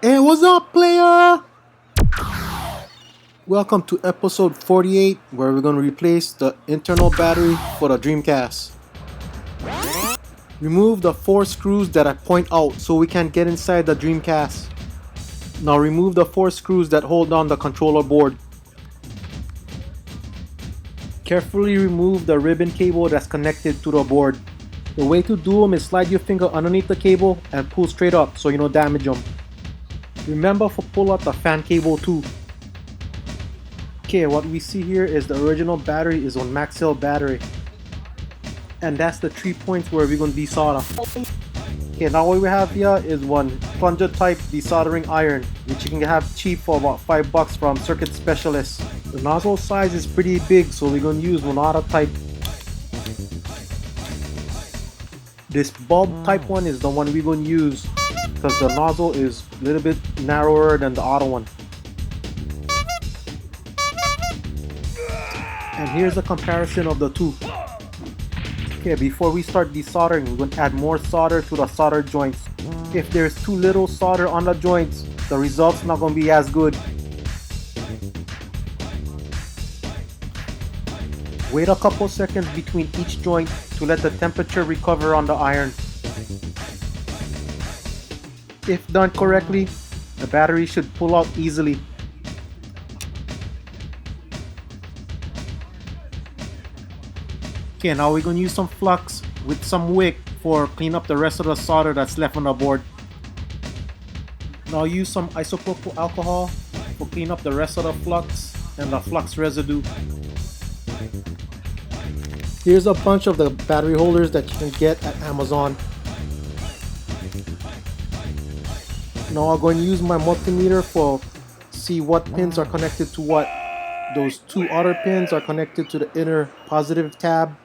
Hey, what's up, player? Welcome to episode 48, where we're going to replace the internal battery for the Dreamcast. Remove the 4 screws that I point out so we can get inside the Dreamcast. Now remove the 4 screws that hold down the controller board. Carefully remove the ribbon cable that's connected to the board. The way to do them is slide your finger underneath the cable and pull straight up so you don't damage them. Remember to pull out the fan cable too. Okay, what we see here is the original battery is on max cell battery. And that's the 3 points where we're going to desolder. Okay, now what we have here is one plunger type desoldering iron, which you can have cheap for about $5 from Circuit Specialist. The nozzle size is pretty big, so we're going to use Monada type. This bulb type one is the one we're going to use because the nozzle is a little bit narrower than the other one. And here's a comparison of the two. Okay, before we start desoldering, we're going to add more solder to the solder joints. If there's too little solder on the joints, the result's not going to be as good. Wait a couple seconds between each joint to let the temperature recover on the iron. If done correctly, the battery should pull out easily. Okay, now we're going to use some flux with some wick for clean up the rest of the solder that's left on the board. Now use some isopropyl alcohol for clean up the rest of the flux and the flux residue. Here's a bunch of the battery holders that you can get at Amazon. Now I'm going to use my multimeter for see what pins are connected to what. Those 2 other pins are connected to the inner positive tab,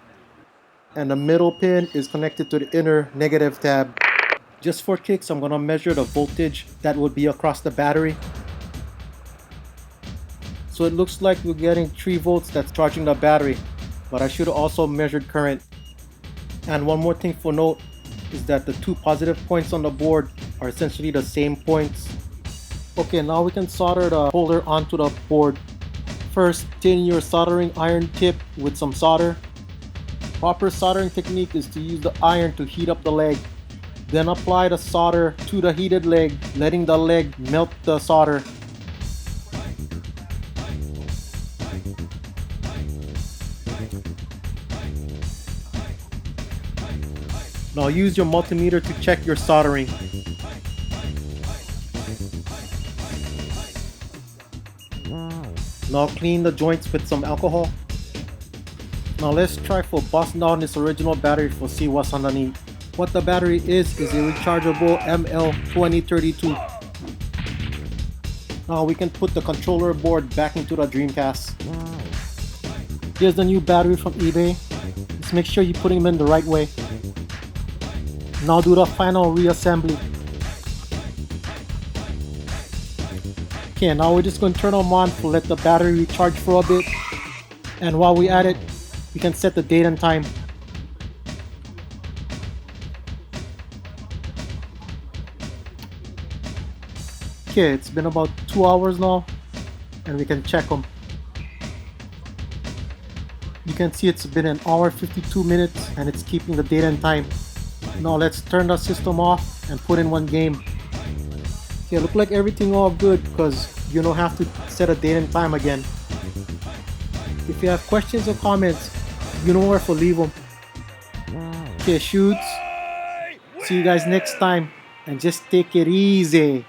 and the middle pin is connected to the inner negative tab. Just for kicks, I'm going to measure the voltage that would be across the battery. So it looks like we're getting 3 volts that's charging the battery, but I should have also measured current. And one more thing for note is that the 2 positive points on the board are essentially the same points. Okay, now we can solder the holder onto the board. First, tin your soldering iron tip with some solder. Proper soldering technique is to use the iron to heat up the leg. Then apply the solder to the heated leg, letting the leg melt the solder. Now use your multimeter to check your soldering. Now clean the joints with some alcohol. Now let's try for busting down this original battery for see what's underneath. What the battery is a rechargeable ML2032. Now we can put the controller board back into the Dreamcast. Here's the new battery from eBay. Just make sure you put them in the right way. Now do the final reassembly. Okay, now we're just going to turn them on to let the battery recharge for a bit. And while we're at it, we can set the date and time. Okay, it's been about 2 hours now, and we can check them. You can see it's been 1 hour 52 minutes, and it's keeping the date and time. Now let's turn the system off and put in one game. Okay, look like everything all good because you don't have to set a date and time again. If you have questions or comments, you know where to leave them. Okay, shoots. See you guys next time, and just take it easy.